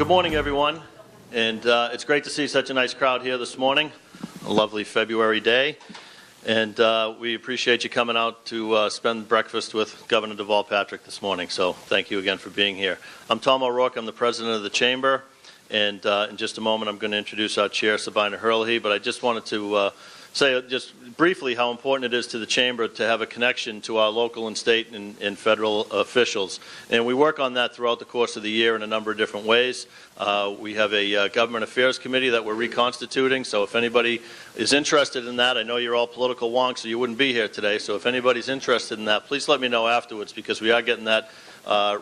Good morning, everyone, and it's great to see such a nice crowd here this morning, a lovely February day, and we appreciate you coming out to spend breakfast with Governor Deval Patrick this morning, so thank you again for being here. I'm Tom O'Rourke, I'm the President of the Chamber, and in just a moment I'm going to introduce our Chair, Sabina Hurley, but I just wanted to say just briefly how important it is to the Chamber to have a connection to our local and state and federal officials. And we work on that throughout the course of the year in a number of different ways. We have a Government Affairs Committee that we're reconstituting, so if anybody is interested in that, I know you're all political wonks, so you wouldn't be here today, so if anybody's interested in that, please let me know afterwards, because we are getting that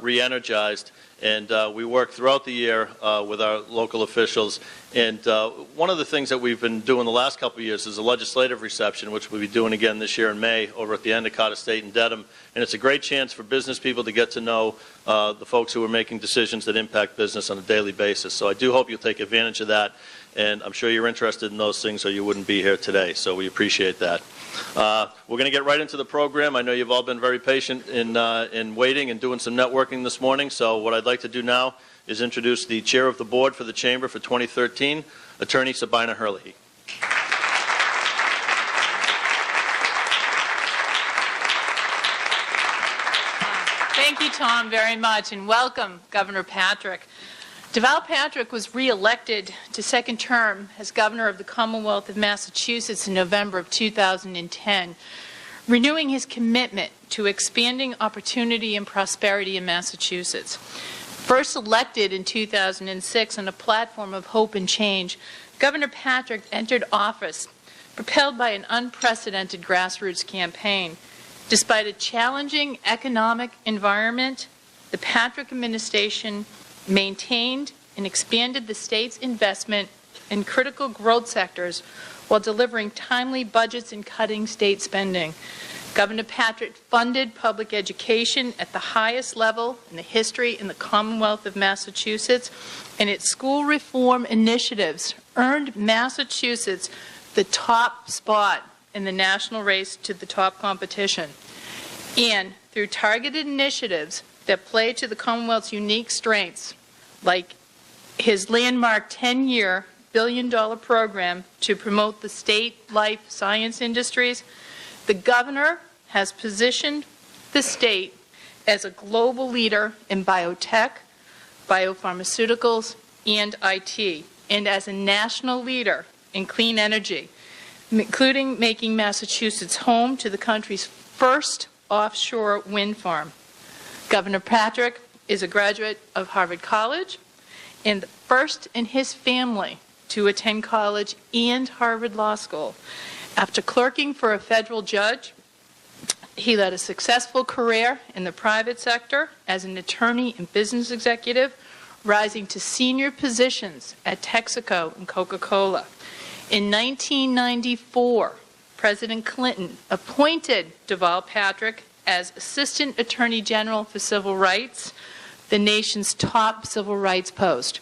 re-energized. And we work throughout the year with our local officials. And one of the things that we've been doing the last couple of years is a legislative reception, which we'll be doing again this year in May over at the Endicott Estate in Dedham. And it's a great chance for business people to get to know the folks who are making decisions that impact business on a daily basis. So I do hope you'll take advantage of that. And I'm sure you're interested in those things or you wouldn't be here today. So we appreciate that. We're going to get right into the program. I know you've all been very patient in waiting and doing some networking this morning. So what I'd like to do now is introduce the Chair of the Board for the Chamber for 2013, Attorney Sabina Hurley. Thank you, Tom, very much, and welcome, Governor Patrick. Deval Patrick was re-elected to second term as Governor of the Commonwealth of Massachusetts in November of 2010, renewing his commitment to expanding opportunity and prosperity in Massachusetts. First elected in 2006 on a platform of hope and change, Governor Patrick entered office propelled by an unprecedented grassroots campaign. Despite a challenging economic environment, the Patrick administration maintained and expanded the state's investment in critical growth sectors while delivering timely budgets and cutting state spending. Governor Patrick funded public education at the highest level in the history in the Commonwealth of Massachusetts, and its school reform initiatives earned Massachusetts the top spot in the national race to the top competition. And through targeted initiatives that play to the Commonwealth's unique strengths, like his landmark 10-year billion-dollar program to promote the state life science industries, the governor has positioned the state as a global leader in biotech, biopharmaceuticals, and IT, and as a national leader in clean energy, including making Massachusetts home to the country's first offshore wind farm. Governor Patrick is a graduate of Harvard College and the first in his family to attend college and Harvard Law School. After clerking for a federal judge, he led a successful career in the private sector as an attorney and business executive, rising to senior positions at Texaco and Coca-Cola. In 1994, President Clinton appointed Deval Patrick as Assistant Attorney General for Civil Rights, the nation's top civil rights post.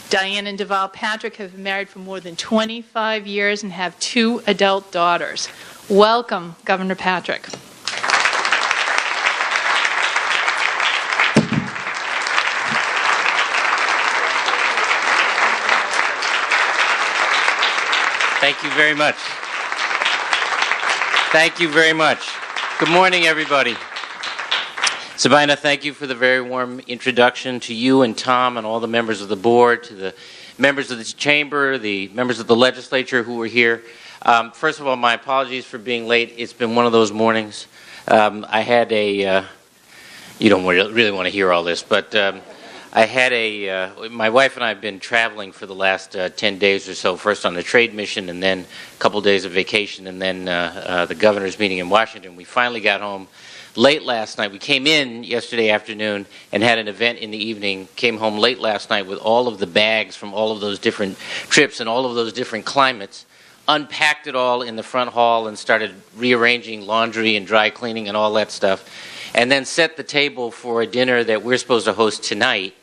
Diane and Deval Patrick have been married for more than 25 years and have 2 adult daughters. Welcome, Governor Patrick. Thank you very much. Thank you very much. Good morning, everybody. Sabina, thank you for the very warm introduction to you and Tom and all the members of the board, to the members of the chamber, the members of the legislature who were here. First of all, my apologies for being late. It's been one of those mornings. I had a, you don't really want to hear all this, but I had my wife and I have been traveling for the last 10 days or so, first on a trade mission and then a couple days of vacation and then the governor's meeting in Washington. We finally got home late last night. We came in yesterday afternoon and had an event in the evening, came home late last night with all of the bags from all of those different trips and all of those different climates, unpacked it all in the front hall and started rearranging laundry and dry cleaning and all that stuff, and then set the table for a dinner that we're supposed to host tonight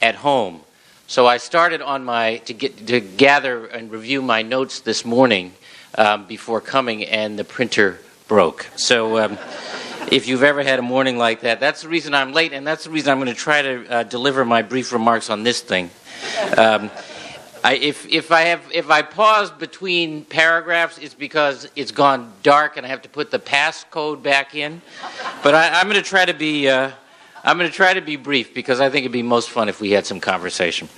at home. So I started on to gather and review my notes this morning before coming, and the printer broke. So if you've ever had a morning like that, that's the reason I'm late, and that's the reason I'm going to try to deliver my brief remarks on this thing. If I pause between paragraphs, it's because it's gone dark and I have to put the passcode back in. But I'm going to try to be brief because I think it'd be most fun if we had some conversation.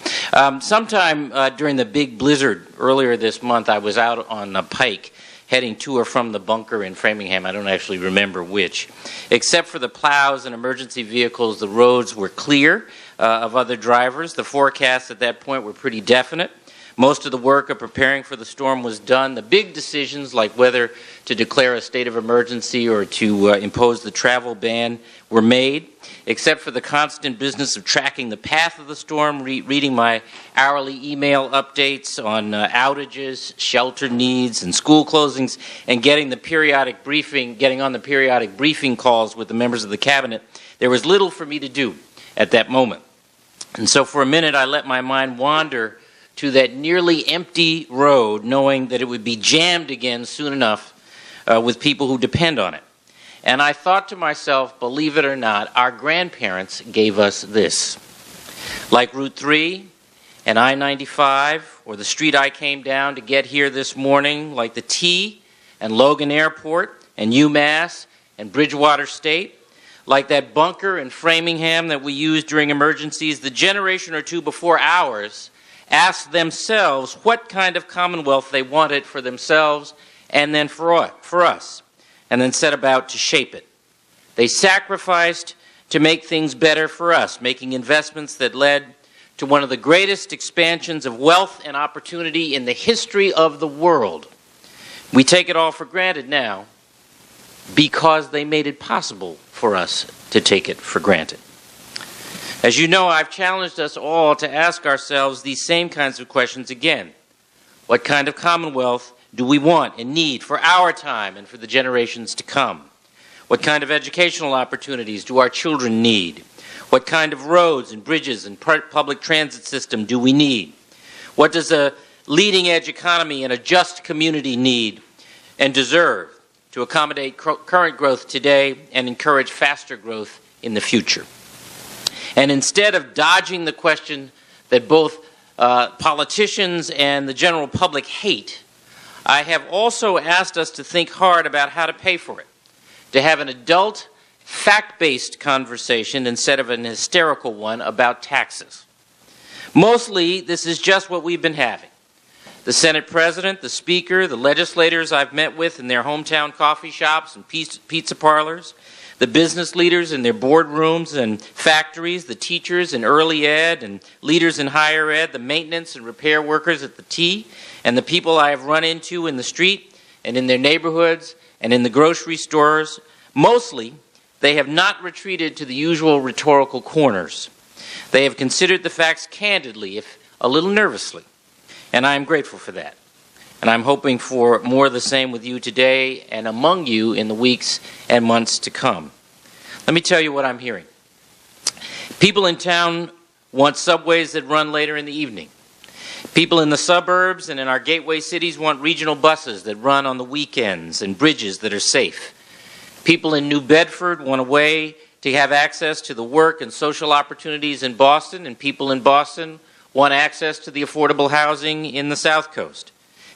Sometime during the big blizzard earlier this month, I was out on the Pike heading to or from the bunker in Framingham. I don't actually remember which. Except for the plows and emergency vehicles, the roads were clear of other drivers. The forecasts at that point were pretty definite. Most of the work of preparing for the storm was done. The big decisions, like whether to declare a state of emergency or to impose the travel ban, were made, except for the constant business of tracking the path of the storm, reading my hourly email updates on outages, shelter needs, and school closings, and getting on the periodic briefing calls with the members of the cabinet. There was little for me to do at that moment. And so for a minute, I let my mind wander to that nearly empty road, knowing that it would be jammed again soon enough with people who depend on it. And I thought to myself, believe it or not, our grandparents gave us this. Like Route 3 and I-95, or the street I came down to get here this morning, like the T and Logan Airport and UMass and Bridgewater State, like that bunker in Framingham that we used during emergencies, the generation or two before ours asked themselves what kind of commonwealth they wanted for themselves and then for us, and then set about to shape it. They sacrificed to make things better for us, making investments that led to one of the greatest expansions of wealth and opportunity in the history of the world. We take it all for granted now because they made it possible for us to take it for granted. As you know, I've challenged us all to ask ourselves these same kinds of questions again. What kind of commonwealth do we want and need for our time and for the generations to come? What kind of educational opportunities do our children need? What kind of roads and bridges and public transit system do we need? What does a leading-edge economy and a just community need and deserve to accommodate current growth today and encourage faster growth in the future? And instead of dodging the question that both politicians and the general public hate, I have also asked us to think hard about how to pay for it, to have an adult, fact-based conversation instead of an hysterical one about taxes. Mostly, this is just what we've been having. The Senate President, the Speaker, the legislators I've met with in their hometown coffee shops and pizza parlors, the business leaders in their boardrooms and factories, the teachers in early ed and leaders in higher ed, the maintenance and repair workers at the T, and the people I have run into in the street and in their neighborhoods and in the grocery stores, mostly they have not retreated to the usual rhetorical corners. They have considered the facts candidly, if a little nervously, and I am grateful for that. And I'm hoping for more of the same with you today and among you in the weeks and months to come. Let me tell you what I'm hearing. People in town want subways that run later in the evening. People in the suburbs and in our gateway cities want regional buses that run on the weekends and bridges that are safe. People in New Bedford want a way to have access to the work and social opportunities in Boston, and people in Boston want access to the affordable housing in the South Coast.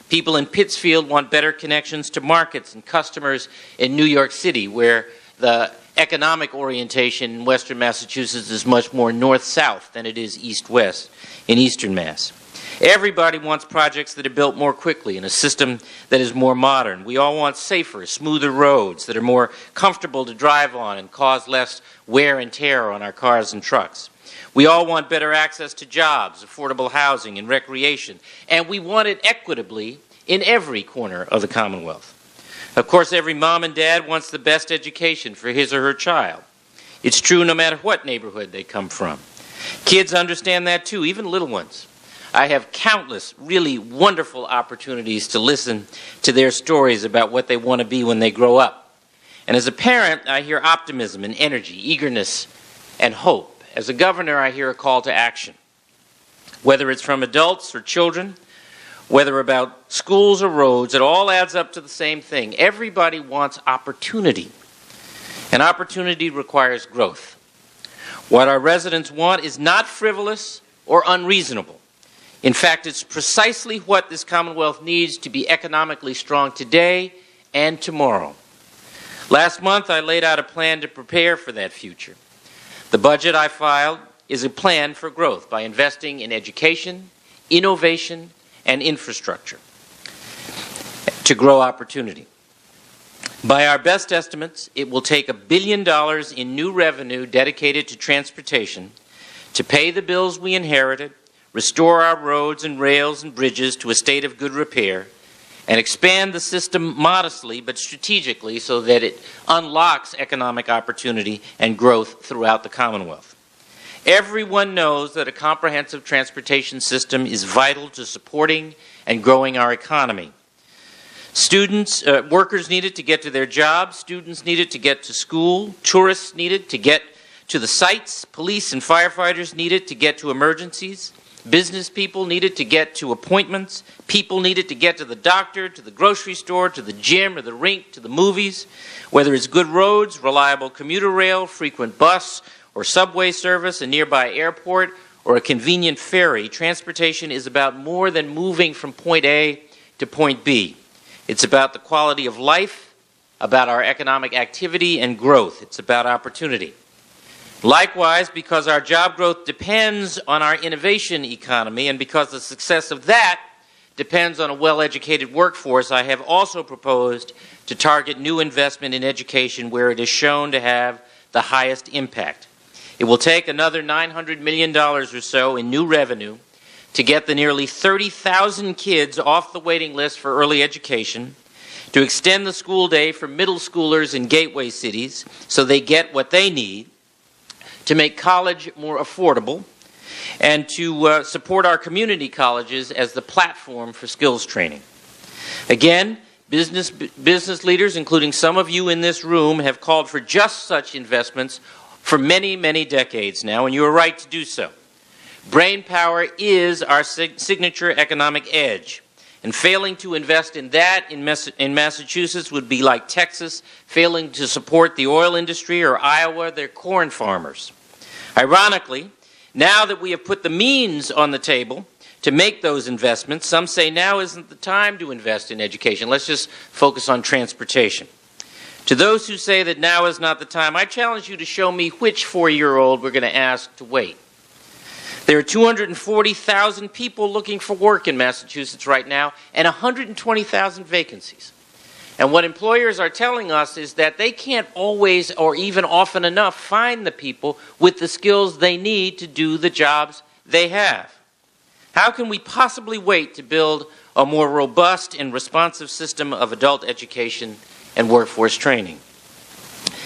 People in Pittsfield want better connections to markets and customers in New York City, where the economic orientation in western Massachusetts is much more north-south than it is east-west in eastern Mass. Everybody wants projects that are built more quickly in a system that is more modern. We all want safer, smoother roads that are more comfortable to drive on and cause less wear and tear on our cars and trucks. We all want better access to jobs, affordable housing, and recreation, and we want it equitably in every corner of the Commonwealth. Of course, every mom and dad wants the best education for his or her child. It's true no matter what neighborhood they come from. Kids understand that too, even little ones. I have countless really wonderful opportunities to listen to their stories about what they want to be when they grow up. And as a parent, I hear optimism and energy, eagerness and hope. As a governor, I hear a call to action. Whether it's from adults or children, whether about schools or roads, it all adds up to the same thing. Everybody wants opportunity. And opportunity requires growth. What our residents want is not frivolous or unreasonable. In fact, it's precisely what this Commonwealth needs to be economically strong today and tomorrow. Last month, I laid out a plan to prepare for that future. The budget I filed is a plan for growth by investing in education, innovation, and infrastructure to grow opportunity. By our best estimates, it will take $1 billion in new revenue dedicated to transportation to pay the bills we inherited, restore our roads and rails and bridges to a state of good repair, and expand the system modestly but strategically so that it unlocks economic opportunity and growth throughout the Commonwealth. Everyone knows that a comprehensive transportation system is vital to supporting and growing our economy. Workers need it to get to their jobs, students need it to get to school, tourists need it to get to the sites, police and firefighters need it to get to emergencies, business people need it to get to appointments, people need it to get to the doctor, to the grocery store, to the gym or the rink, to the movies. Whether it's good roads, reliable commuter rail, frequent bus or subway service, a nearby airport, or a convenient ferry, transportation is about more than moving from point A to point B. It's about the quality of life, about our economic activity and growth. It's about opportunity. Likewise, because our job growth depends on our innovation economy and because the success of that depends on a well-educated workforce, I have also proposed to target new investment in education where it is shown to have the highest impact. It will take another $900 million or so in new revenue to get the nearly 30,000 kids off the waiting list for early education, to extend the school day for middle schoolers in gateway cities so they get what they need, to make college more affordable, and to support our community colleges as the platform for skills training. Again, business leaders, including some of you in this room, have called for just such investments for many, many decades now, and you are right to do so. Brain power is our signature economic edge, and failing to invest in that in Massachusetts would be like Texas failing to support the oil industry or Iowa their corn farmers. Ironically, now that we have put the means on the table to make those investments, some say now isn't the time to invest in education. Let's just focus on transportation. To those who say that now is not the time, I challenge you to show me which 4-year-old we're going to ask to wait. There are 240,000 people looking for work in Massachusetts right now and 120,000 vacancies. And what employers are telling us is that they can't always or even often enough find the people with the skills they need to do the jobs they have. How can we possibly wait to build a more robust and responsive system of adult education and workforce training?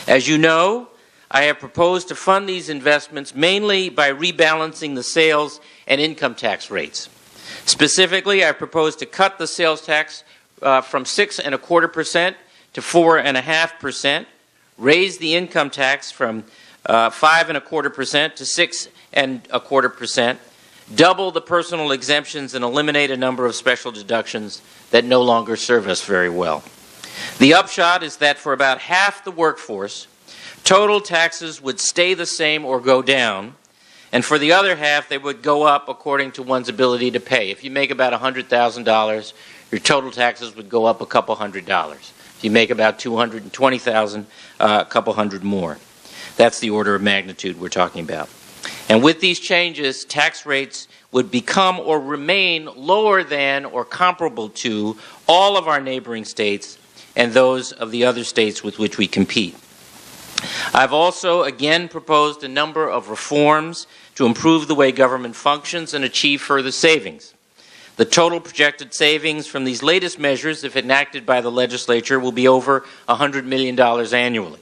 As you know, I have proposed to fund these investments mainly by rebalancing the sales and income tax rates. Specifically, I propose to cut the sales tax from 6.25% to 4.5%, raise the income tax from 5.25% to 6.25%, double the personal exemptions, and eliminate a number of special deductions that no longer serve us very well. The upshot is that for about half the workforce, total taxes would stay the same or go down, and for the other half, they would go up according to one's ability to pay. If you make about $100,000, your total taxes would go up a couple $100. If you make about $220,000, a couple $100 more. That's the order of magnitude we're talking about. And with these changes, tax rates would become or remain lower than or comparable to all of our neighboring states and those of the other states with which we compete. I've also, again, proposed a number of reforms to improve the way government functions and achieve further savings. The total projected savings from these latest measures, if enacted by the legislature, will be over $100 million annually.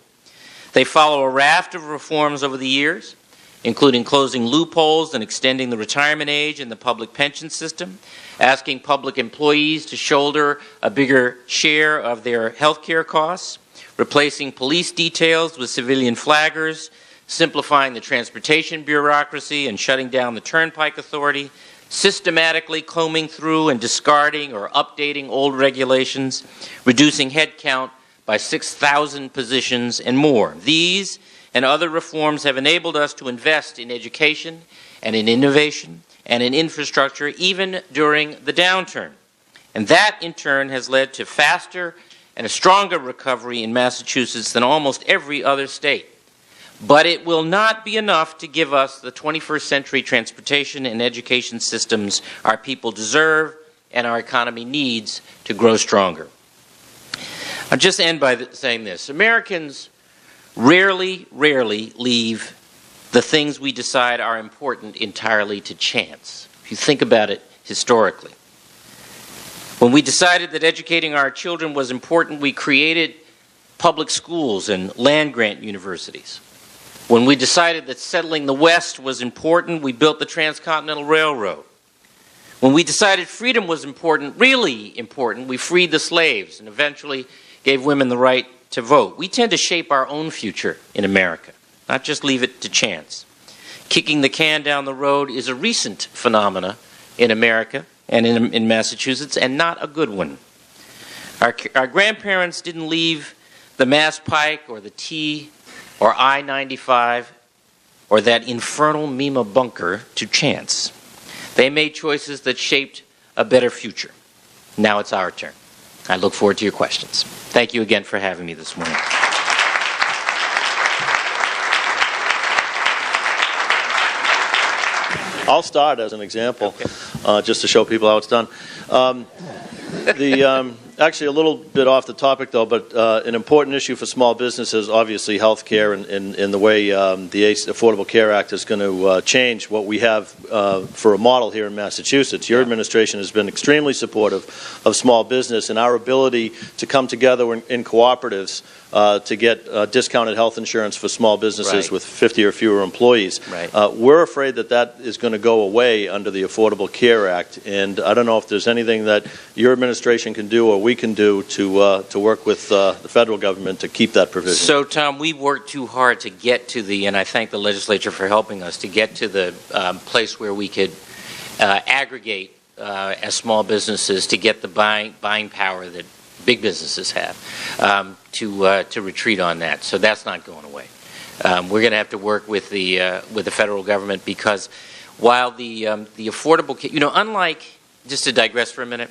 They follow a raft of reforms over the years, including closing loopholes and extending the retirement age in the public pension system, asking public employees to shoulder a bigger share of their health care costs, replacing police details with civilian flaggers, simplifying the transportation bureaucracy and shutting down the Turnpike Authority, systematically combing through and discarding or updating old regulations, reducing headcount by 6,000 positions and more. These and other reforms have enabled us to invest in education and in innovation and in infrastructure even during the downturn. And that, in turn, has led to faster and a stronger recovery in Massachusetts than almost every other state. But it will not be enough to give us the 21st century transportation and education systems our people deserve and our economy needs to grow stronger. I'll just end by saying this. Americans rarely leave the things we decide are important entirely to chance, if you think about it historically. When we decided that educating our children was important, we created public schools and land-grant universities. When we decided that settling the West was important, we built the Transcontinental Railroad. When we decided freedom was important, really important, we freed the slaves and eventually gave women the right to vote. We tend to shape our own future in America, not just leave it to chance. Kicking the can down the road is a recent phenomena in America and in Massachusetts, and not a good one. Our grandparents didn't leave the Mass Pike or the T or I-95 or that infernal MEMA bunker to chance. They made choices that shaped a better future. Now it's our turn. I look forward to your questions. Thank you again for having me this morning. I'll start as an example, just to show people how it's done. Actually, a little bit off the topic, though, but an important issue for small businesses, obviously, health care and the way the Affordable Care Act is going to change what we have for a model here in Massachusetts. Your administration has been extremely supportive of small business and our ability to come together in cooperatives to get discounted health insurance for small businesses with 50 or fewer employees. We're afraid that that is going to go away under the Affordable Care Act, and I don't know if there's anything that your administration can do or we can do to work with the federal government to keep that provision. So, Tom, we worked too hard to get to the, and I thank the legislature for helping us, to get to the place where we could aggregate as small businesses to get the buying power that big businesses have to retreat on that. So that's not going away. We're going to have to work with the federal government, because while the affordable, unlike, just to digress for a minute,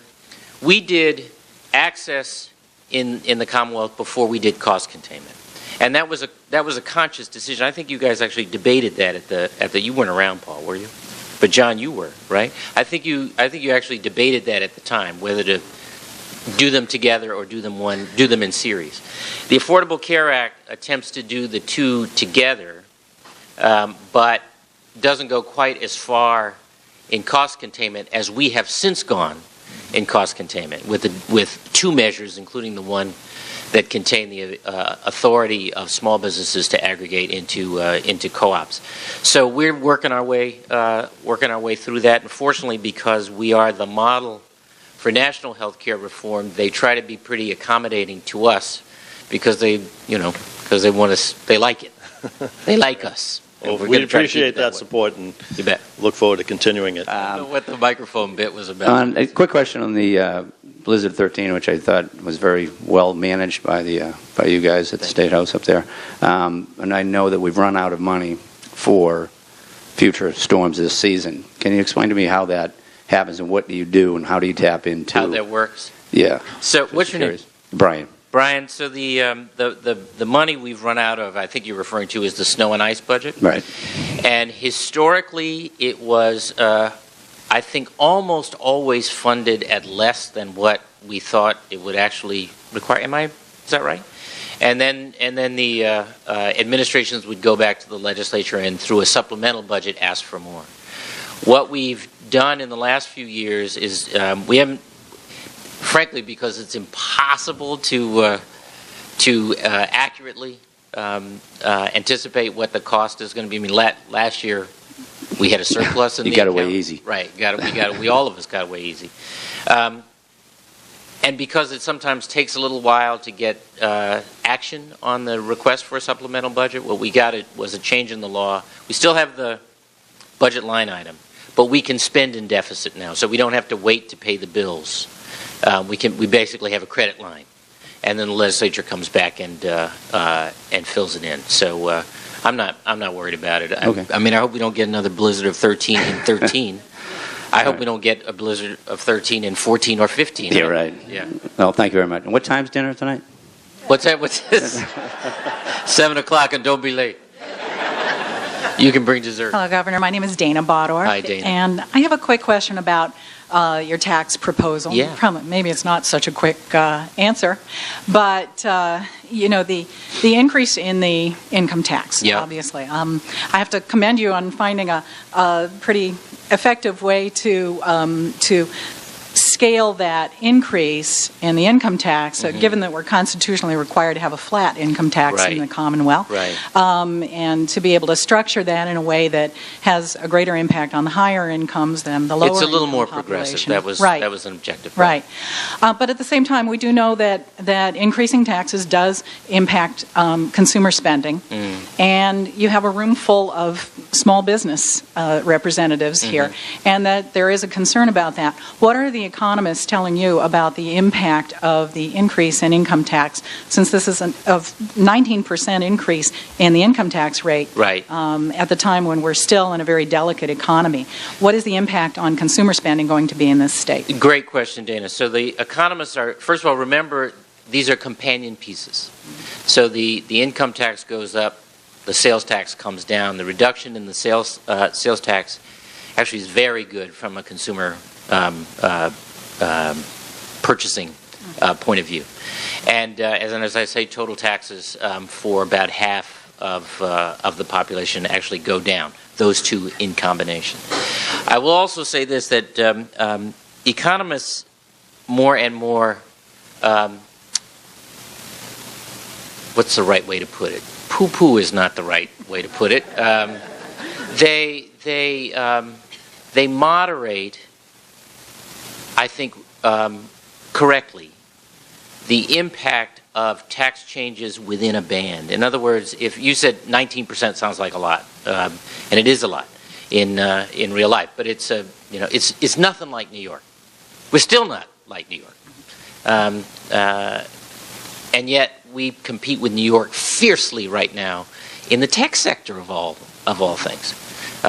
we did access in the Commonwealth before we did cost containment, and that was a conscious decision. I think you guys actually debated that at the you weren't around, Paul, were you? But John, you were, right? I think you actually debated that at the time, whether to do them together or do them in series. The Affordable Care Act attempts to do the two together, but doesn't go quite as far in cost containment as we have since gone in cost containment with two measures, including the one that contain the authority of small businesses to aggregate into co-ops. So we're working our way through that. Unfortunately, because we are the model for national health care reform, they try to be pretty accommodating to us because they want us. They like it. They like us. Well, we appreciate that support, and you bet. Look forward to continuing it. I don't know what the microphone bit was about. A quick question on the Blizzard 13, which I thought was very well managed by you guys at the State House up there. And I know that we've run out of money for future storms this season. Can you explain to me how that happens and what do you do and how do you tap into how that works? Yeah. So what's your name? Brian. Brian, so the money we've run out of, I think you're referring to, is the snow and ice budget. Right. And historically, it was, I think, almost always funded at less than what we thought it would actually require. Is that right? And then the administrations would go back to the legislature and, through a supplemental budget, ask for more. What we've done in the last few years is we haven't, frankly, because it's impossible to accurately anticipate what the cost is going to be. I mean, last year we had a surplus in the account. You got away easy. Right. We all of us got away easy. And because it sometimes takes a little while to get action on the request for a supplemental budget, what we got was a change in the law. We still have the budget line item, but we can spend in deficit now, so we don't have to wait to pay the bills. We basically have a credit line, and then the legislature comes back and fills it in. So I'm not worried about it. Okay. I mean, I hope we don't get another blizzard of 13 and 13. I hope we don't get a blizzard of 13 and 14 or 15. Yeah, right. Yeah. Well, thank you very much. And what time's dinner tonight? What's that? What's this? 7 o'clock, and don't be late. You can bring dessert. Hello, Governor. My name is Dana Bodor. Hi, Dana. And I have a quick question about your tax proposal. Yeah. Maybe it's not such a quick answer, but you know, the increase in the income tax. Yeah. Obviously, I have to commend you on finding a pretty effective way to scale that increase in the income tax, given that we're constitutionally required to have a flat income tax in the Commonwealth, and to be able to structure that in a way that has a greater impact on the higher incomes than the lower income. It's a little more progressive. That was an objective. Right. But at the same time, we do know that increasing taxes does impact consumer spending, and you have a room full of small business representatives here, and that there is a concern about that. What are the economists telling you about the impact of the increase in income tax, since this is a 19% increase in the income tax rate at the time when we're still in a very delicate economy? What is the impact on consumer spending going to be in this state? Great question, Dana. So the economists are, first of all, remember, these are companion pieces. So the income tax goes up, the sales tax comes down. The reduction in the sales tax actually is very good from a consumer purchasing point of view. And as I say, total taxes for about half of the population actually go down, those two in combination. I will also say this, that economists more and more, what's the right way to put it? Poo-poo is not the right way to put it. They moderate, I think, correctly, the impact of tax changes within a band. In other words, if you said 19% sounds like a lot, and it is a lot in real life, but it's nothing like New York. We're still not like New York, and yet we compete with New York fiercely right now in the tech sector of all things.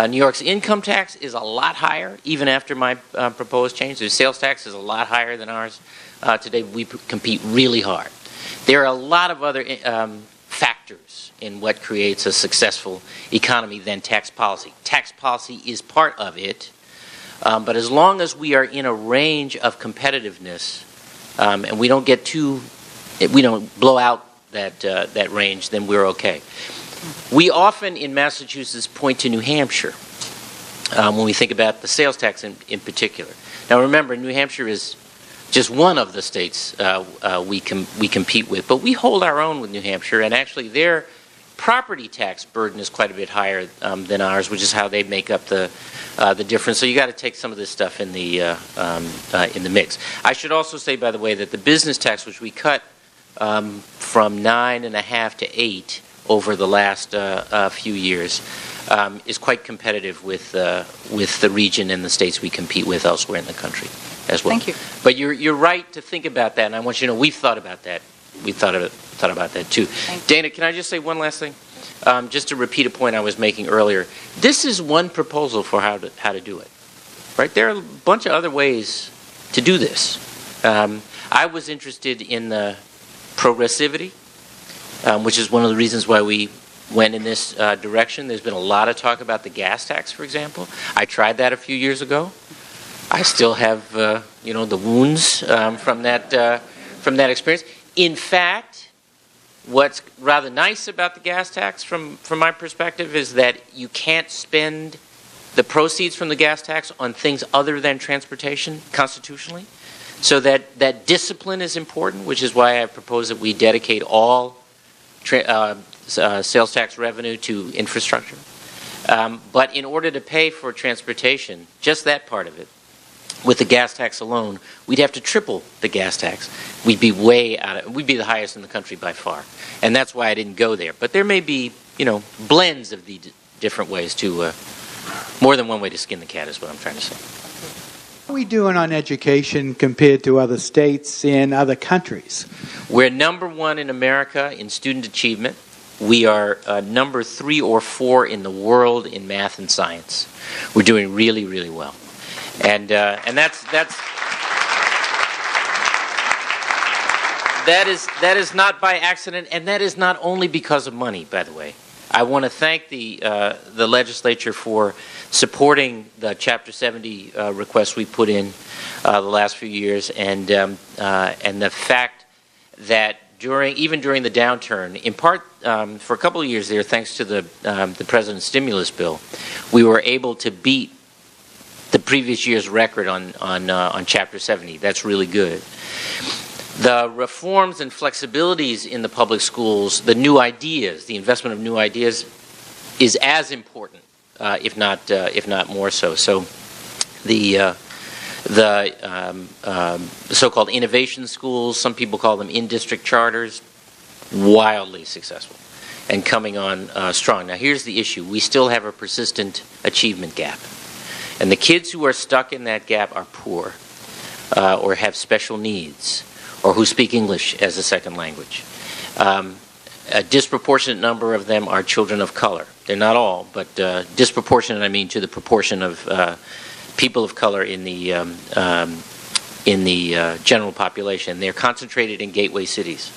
New York's income tax is a lot higher, even after my proposed change. The sales tax is a lot higher than ours. Today we compete really hard. There are a lot of other factors in what creates a successful economy than tax policy. Tax policy is part of it, but as long as we are in a range of competitiveness and we don't blow out that range, then we're okay. We often in Massachusetts point to New Hampshire when we think about the sales tax in particular. Now remember, New Hampshire is just one of the states we compete with, but we hold our own with New Hampshire, and actually their property tax burden is quite a bit higher than ours, which is how they make up the difference. So you got to take some of this stuff in the mix. I should also say, by the way, that the business tax, which we cut from 9.5 to 8 over the last few years, is quite competitive with the region and the states we compete with elsewhere in the country as well. Thank you. But you're right to think about that, and I want you to know we've thought about that. We've thought about that too. Dana, can I just say one last thing? Just to repeat a point I was making earlier. This is one proposal for how to do it. Right? There are a bunch of other ways to do this. I was interested in the progressivity, which is one of the reasons why we went in this direction. There's been a lot of talk about the gas tax, for example. I tried that a few years ago. I still have, the wounds from that experience. In fact, what's rather nice about the gas tax, from my perspective, is that you can't spend the proceeds from the gas tax on things other than transportation constitutionally. So that discipline is important, which is why I propose that we dedicate all sales tax revenue to infrastructure. But in order to pay for transportation, just that part of it, with the gas tax alone, we'd have to triple the gas tax. We'd be way out of, we'd be the highest in the country by far. And that's why I didn't go there. But there may be, blends of the different ways to, more than one way to skin the cat is what I'm trying to say. How are we doing on education compared to other states and other countries? We're number 1 in America in student achievement. We are number 3 or 4 in the world in math and science. We're doing really, really well. And that is not by accident, and that is not only because of money, by the way. I want to thank the legislature for supporting the Chapter 70 requests we put in the last few years, and the fact that even during the downturn, in part for a couple of years there, thanks to the president's stimulus bill, we were able to beat the previous year's record on Chapter 70. That's really good. The reforms and flexibilities in the public schools, the new ideas, the investment of new ideas, is as important, if not more so. So, the so-called innovation schools, some people call them in-district charters, wildly successful and coming on strong. Now, here's the issue: we still have a persistent achievement gap, and the kids who are stuck in that gap are poor, or have special needs, or who speak English as a second language. A disproportionate number of them are children of color. They're not all, but disproportionate, I mean, to the proportion of people of color in the general population. They're concentrated in gateway cities.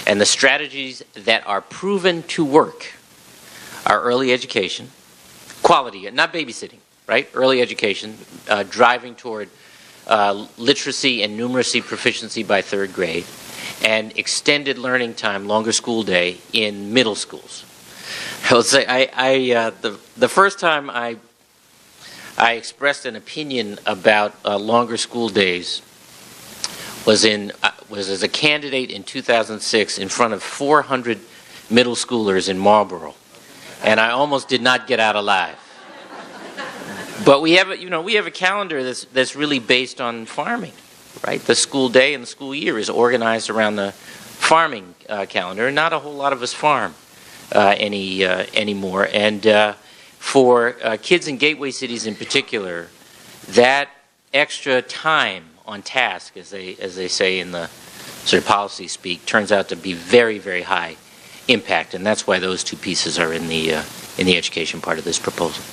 And the strategies that are proven to work are early education, quality, not babysitting, right? Early education, driving toward literacy and numeracy proficiency by 3rd grade, and extended learning time, longer school day in middle schools. I will say, the first time I expressed an opinion about longer school days was as a candidate in 2006 in front of 400 middle schoolers in Marlboro, and I almost did not get out alive. But we have a calendar that's really based on farming, right? The school day and the school year is organized around the farming calendar. Not a whole lot of us farm anymore. And for kids in gateway cities in particular, that extra time on task, as they say in the sort of policy speak, turns out to be very, very high impact, and that's why those two pieces are in the education part of this proposal.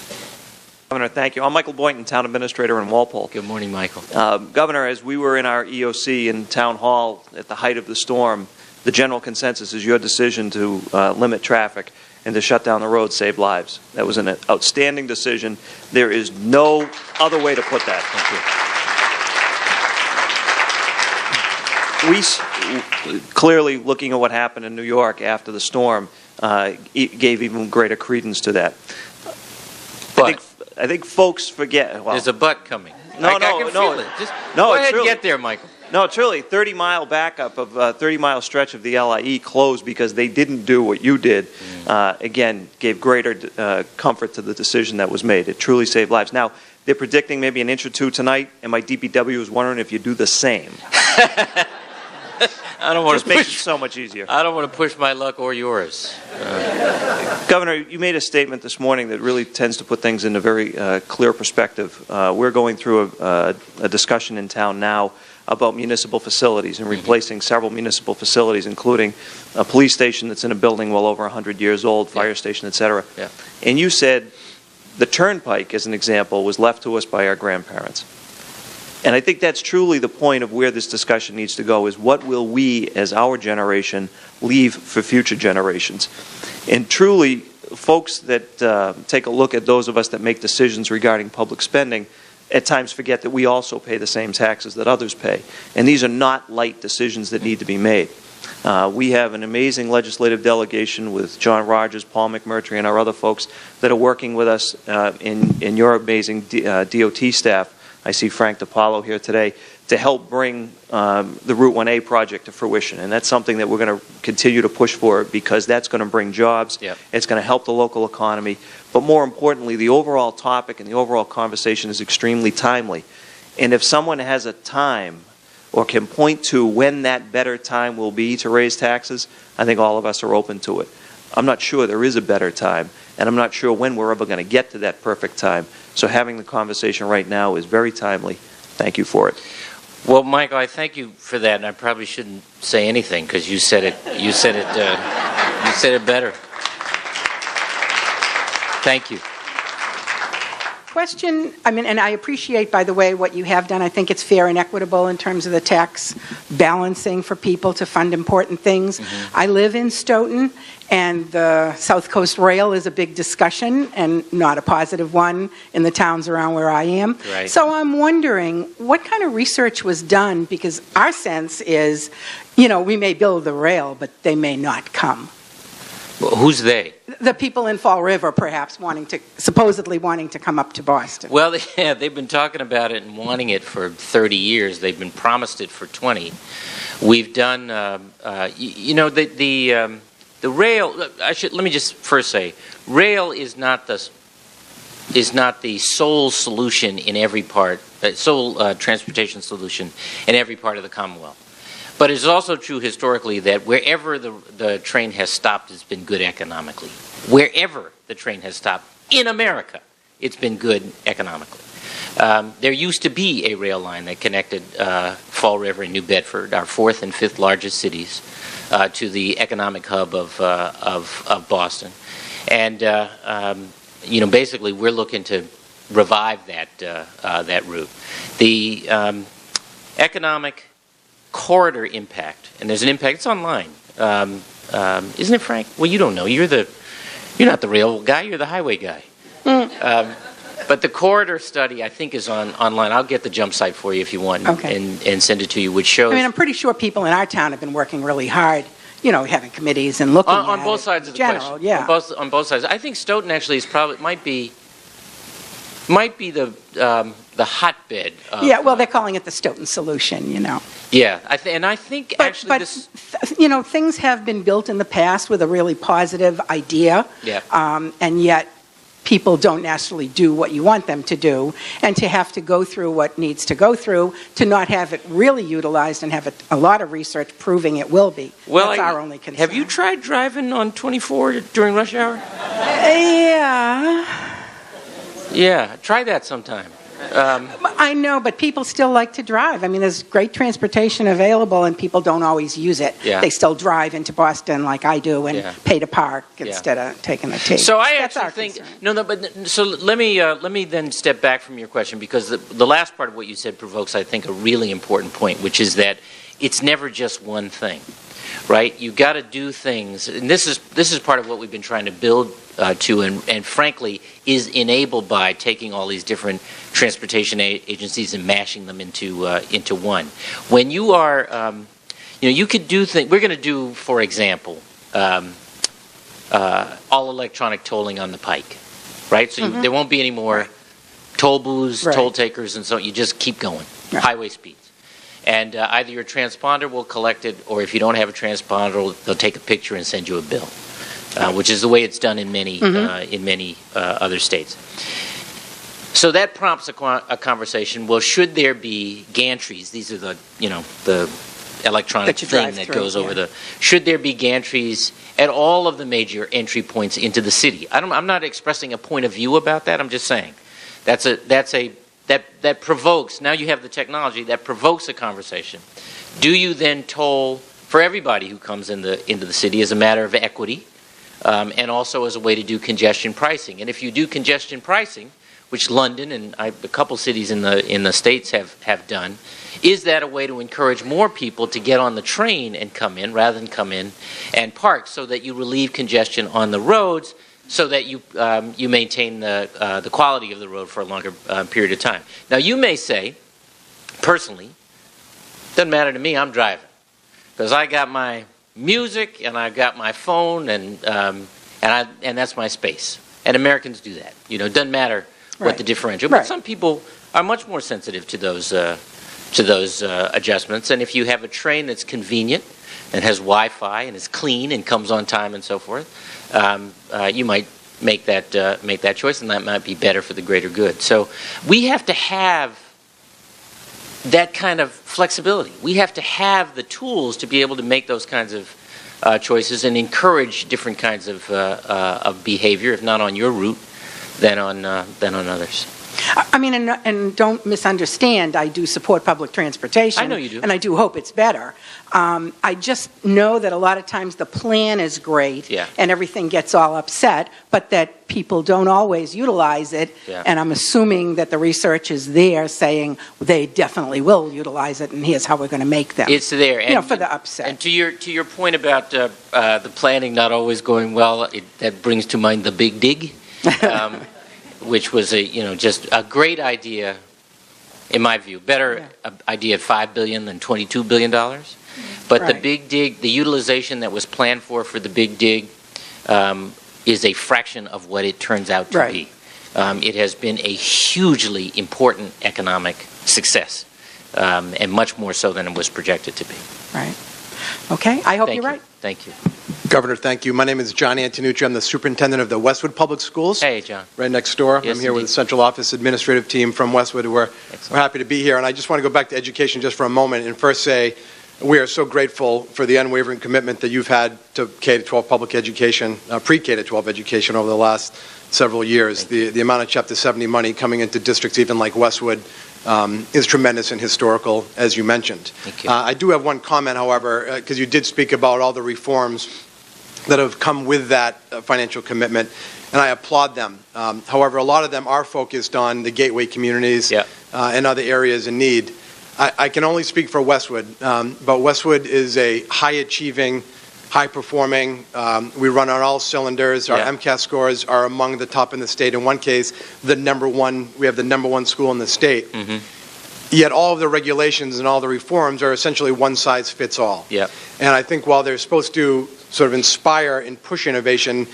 Governor, thank you. I'm Michael Boynton, Town Administrator in Walpole. Good morning, Michael. Governor, as we were in our EOC in Town Hall at the height of the storm, the general consensus is your decision to limit traffic and to shut down the road saved lives. That was an outstanding decision. There is no other way to put that. Thank you. We clearly, looking at what happened in New York after the storm, gave even greater credence to that. But I think folks forget. Well, there's a but coming. No, I can feel it. Just go ahead and get there, Michael. No, truly, 30-mile backup of 30-mile stretch of the LIE closed because they didn't do what you did. Again, gave greater comfort to the decision that was made. It truly saved lives. Now, they're predicting maybe an inch or two tonight, and my DPW is wondering if you do the same. I don't want Just to makes push. it so much easier. I don't want to push my luck or yours. Governor, you made a statement this morning that really tends to put things in a very clear perspective. We're going through a discussion in town now about municipal facilities and replacing several municipal facilities, including a police station that's in a building well over 100 years old, fire station, et cetera. Yeah. And you said the turnpike, as an example, was left to us by our grandparents. And I think that's truly the point of where this discussion needs to go, is what will we, as our generation, leave for future generations? And truly, folks that take a look at those of us that make decisions regarding public spending at times forget that we also pay the same taxes that others pay. And these are not light decisions that need to be made. We have an amazing legislative delegation with John Rogers, Paul McMurtry, and our other folks that are working with us in your amazing DOT staff. I see Frank DiPaolo here today to help bring the Route 1A project to fruition. And that's something that we're going to continue to push for, because that's going to bring jobs. Yep. It's going to help the local economy. But more importantly, the overall topic and the overall conversation is extremely timely. And if someone has a time or can point to when that better time will be to raise taxes, I think all of us are open to it. I'm not sure there is a better time, and I'm not sure when we're ever going to get to that perfect time. So having the conversation right now is very timely. Thank you for it. Well, Michael, I thank you for that, and I probably shouldn't say anything because you said it. You said it better. Thank you. question, I mean, and I appreciate, by the way, what you have done. I think it's fair and equitable in terms of the tax balancing for people to fund important things. I live in Stoughton, and the South Coast Rail is a big discussion and not a positive one in the towns around where I am. Right. So I'm wondering what kind of research was done, because our sense is, you know, we may build the rail, but they may not come. Well, who's they? The people in Fall River, perhaps, supposedly wanting to come up to Boston. Well, yeah, they've been talking about it and wanting it for 30 years. They've been promised it for 20. We've done, you know, the rail. Let me just first say, rail is not the sole solution in every part, sole transportation solution in every part of the Commonwealth. But it's also true historically that wherever the train has stopped, it's been good economically. Wherever the train has stopped in America, it's been good economically. There used to be a rail line that connected Fall River and New Bedford, our fourth and fifth largest cities, to the economic hub of Boston. And you know, basically, we're looking to revive that route. The economic corridor impact, and there's an impact. It's online, isn't it, Frank? Well, you don't know. You're not the rail guy. You're the highway guy. But the corridor study, I think, is online. I'll get the jump site for you if you want, and send it to you, which shows. I mean, I'm pretty sure people in our town have been working really hard. You know, having committees and looking on at both it sides in of the general, question. yeah. On both sides. I think Stoughton actually is probably might be the hotbed. Yeah, well, they're calling it the Stoughton solution, you know. Yeah, I think actually but this. You know, things have been built in the past with a really positive idea, and yet people don't naturally do what you want them to do, and to have to go through what needs to go through to not have it really utilized and have a lot of research proving it will be. Well, that's our only concern. Have you tried driving on 24 during rush hour? Yeah. Yeah, try that sometime. I know, but people still like to drive. I mean, there's great transportation available, and people don't always use it. Yeah. They still drive into Boston like I do and pay to park instead of taking the T. So I That's actually think concern. but so let me then step back from your question, because the last part of what you said provokes, I think, a really important point, which is that it's never just one thing, right? You've got to do things, and this is part of what we've been trying to build to, and frankly is enabled by taking all these different transportation agencies and mashing them into one. When you are, you know, you could do things. We're going to do, for example, all electronic tolling on the Pike, right? So there won't be any more toll booths, toll takers, and so you just keep going, highway speeds. And either your transponder will collect it, or if you don't have a transponder, they'll take a picture and send you a bill, which is the way it's done in many other states. So that prompts a conversation. Well, should there be gantries? These are the electronic thing that goes over the. Should there be gantries at all of the major entry points into the city? I'm not expressing a point of view about that. I'm just saying that provokes. Now you have the technology that provokes a conversation. Do you then toll for everybody who comes into the city as a matter of equity, and also as a way to do congestion pricing? And if you do congestion pricing, which London and a couple cities in the States have done, is that a way to encourage more people to get on the train and come in rather than come in and park, so that you relieve congestion on the roads, so that you maintain the quality of the road for a longer period of time? Now, you may say, personally, doesn't matter to me, I'm driving, because I got my music and I got my phone and that's my space. And Americans do that. You know, it doesn't matter what the differential. But some people are much more sensitive to those adjustments. And if you have a train that's convenient and has Wi-Fi and is clean and comes on time and so forth, you might make that choice, and that might be better for the greater good. So we have to have that kind of flexibility. We have to have the tools to be able to make those kinds of choices and encourage different kinds of behavior, if not on your route, than on others. I mean, and don't misunderstand, I do support public transportation. I know you do. And I do hope it's better. I just know that a lot of times the plan is great, Yeah. and everything gets all upset, but that people don't always utilize it. Yeah. And I'm assuming that the research is there saying they definitely will utilize it, and here's how we're going to make them. It's there. And, for the upset. And to your point about the planning not always going well, that brings to mind the Big Dig, which was just a great idea, in my view. Better idea of $5 billion than $22 billion. But Right. the Big Dig, the utilization that was planned for the Big Dig, is a fraction of what it turns out to Right. be. It has been a hugely important economic success, and much more so than it was projected to be. Right. Okay, I hope Thank you're you. right. Thank you. Governor, thank you. My name is John Antonucci. I'm the superintendent of the Westwood Public Schools. Hey, John. Right next door. Yes, I'm here with indeed. the central office administrative team from Westwood. We're Excellent. happy to be here. And I just want to go back to education just for a moment and first say we are so grateful for the unwavering commitment that you've had to K-12 public education, pre-K-12 education over the last several years. The amount of Chapter 70 money coming into districts even like Westwood is tremendous and historical, as you mentioned. Thank you. I do have one comment, however, because you did speak about all the reforms that have come with that financial commitment, and I applaud them. However, a lot of them are focused on the gateway communities and other areas in need. I can only speak for Westwood, but Westwood is a high-achieving, high-performing. We run on all cylinders. Our MCAS scores are among the top in the state. In one case, we have the number one school in the state. Mm-hmm. Yet all of the regulations and all the reforms are essentially one size fits all. Yep. And I think while they're supposed to sort of inspire and push innovation,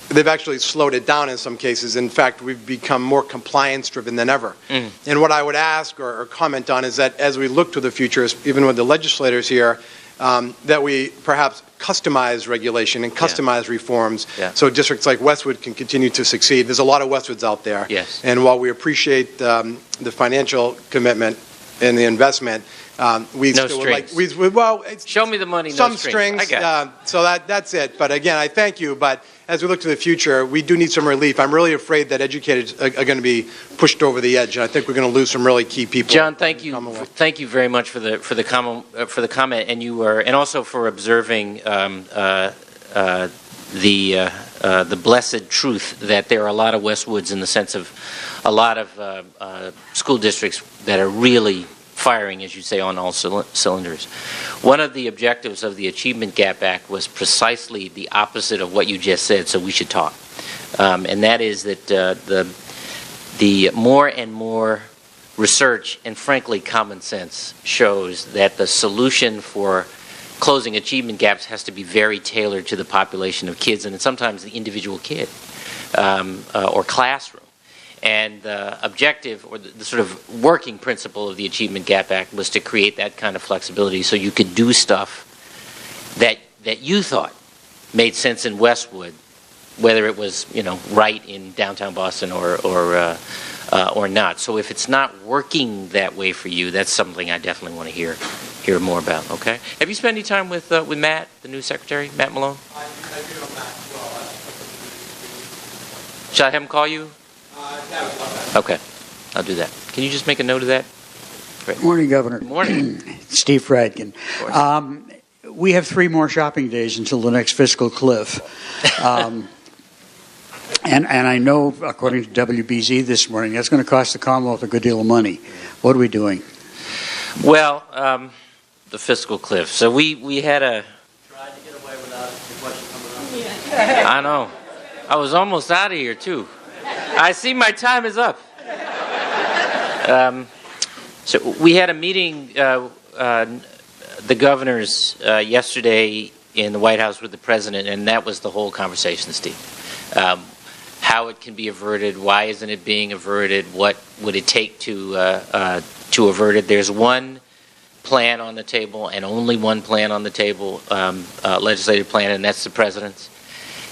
they've actually slowed it down in some cases. In fact, we've become more compliance-driven than ever. And what I would ask or comment on is that as we look to the future, even with the legislators here, that we perhaps customize regulation and customize reforms so districts like Westwood can continue to succeed. There's a lot of Westwoods out there. Yes. And while we appreciate the financial commitment and the investment, we No still strings. would like, well, it's Show me the money, some no strings. I got it. So that's it. But again, I thank you. But as we look to the future, we do need some relief. I'm really afraid that educators are going to be pushed over the edge. And I think we're going to lose some really key people. John, thank you. Thank you very much for the comment, and also for observing the blessed truth that there are a lot of Westwoods in the sense of a lot of school districts that are really firing, as you say, on all cylinders. One of the objectives of the Achievement Gap Act was precisely the opposite of what you just said, so we should talk. And that is that the more and more research and, frankly, common sense shows that the solution for closing achievement gaps has to be very tailored to the population of kids and sometimes the individual kid or classroom. And the objective, or the sort of working principle of the Achievement Gap Act was to create that kind of flexibility so you could do stuff that you thought made sense in Westwood, whether it was, right in downtown Boston or not. So if it's not working that way for you, that's something I definitely want to hear more about. Okay. Have you spent any time with Matt, the new secretary, Matt Malone? I do know Matt well. Shall I have him call you? Okay, I'll do that. Can you just make a note of that? Great. Morning, Governor. Good morning. Steve Fradkin. We have 3 more shopping days until the next fiscal cliff. And I know, according to WBZ this morning, that's going to cost the Commonwealth a good deal of money. What are we doing? Well, the fiscal cliff. So we had a... Tried to get away without the question coming up. I know. I was almost out of here, too. I see my time is up. So we had a meeting, the governors, yesterday in the White House with the president, and that was the whole conversation, Steve. How it can be averted, why isn't it being averted, what would it take to avert it. There's one plan on the table and only one plan on the table, legislative plan, and that's the president's.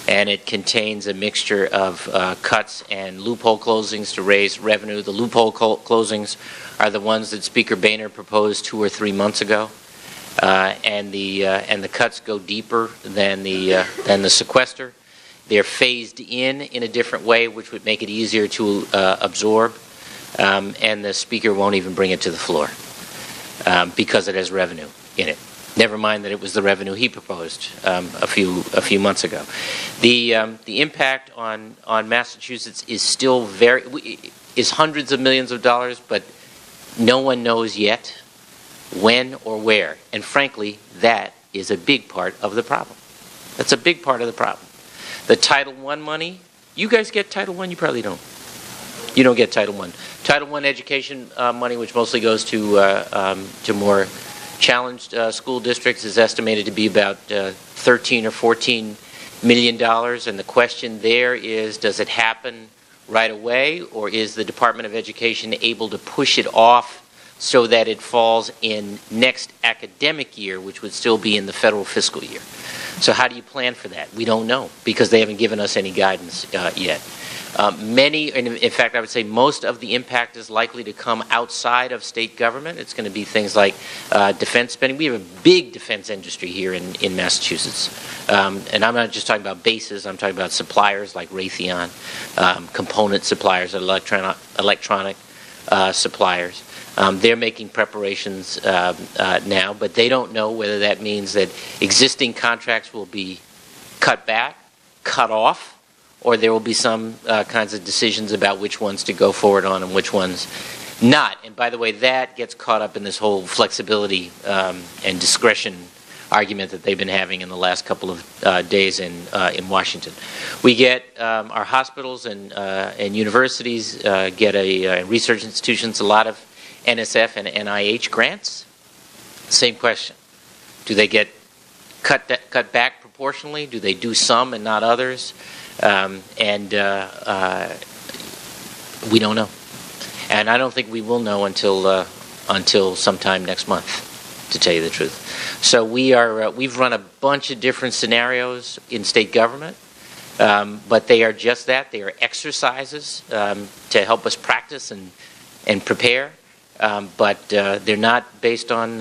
And it contains a mixture of cuts and loophole closings to raise revenue. The loophole closings are the ones that Speaker Boehner proposed 2 or 3 months ago, and the cuts go deeper than the sequester. They're phased in a different way, which would make it easier to absorb, and the Speaker won't even bring it to the floor because it has revenue in it. Never mind that it was the revenue he proposed a few months ago. The impact on Massachusetts is still is hundreds of millions of dollars, but no one knows yet when or where. And frankly, that is a big part of the problem. That's a big part of the problem. The Title I money, you guys get Title I? You probably don't. You don't get Title I. Title I education money, which mostly goes to more challenged school districts, is estimated to be about $13 or $14 million. And the question there is, does it happen right away, or is the Department of Education able to push it off so that it falls in next academic year, which would still be in the federal fiscal year? So how do you plan for that? We don't know, because they haven't given us any guidance yet. Many, and in fact, I would say most of the impact is likely to come outside of state government. It's going to be things like defense spending. We have a big defense industry here in Massachusetts. And I'm not just talking about bases. I'm talking about suppliers like Raytheon, component suppliers, electronic suppliers. They're making preparations now, but they don't know whether that means that existing contracts will be cut back, cut off, or there will be some kinds of decisions about which ones to go forward on and which ones not. And by the way, that gets caught up in this whole flexibility and discretion argument that they've been having in the last couple of days in Washington. We get our hospitals and universities get research institutions a lot of NSF and NIH grants. Same question. Do they get cut back proportionally? Do they do some and not others? We don't know. And I don't think we will know until sometime next month, to tell you the truth. So we've run a bunch of different scenarios in state government, but they are just that. They are exercises to help us practice and prepare. But they're not based on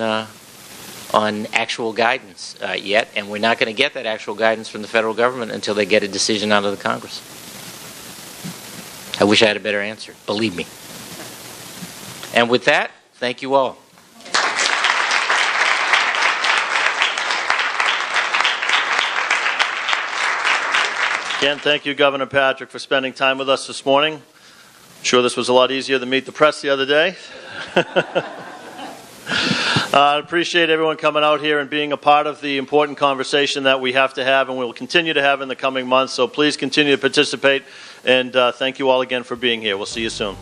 actual guidance yet, and we're not going to get that actual guidance from the federal government until they get a decision out of the Congress. I wish I had a better answer, believe me. And with that, thank you all. Again, thank you, Governor Patrick, for spending time with us this morning. I'm sure this was a lot easier than meet the press the other day. I appreciate everyone coming out here and being a part of the important conversation that we have to have and will continue to have in the coming months. So please continue to participate, and thank you all again for being here. We'll see you soon.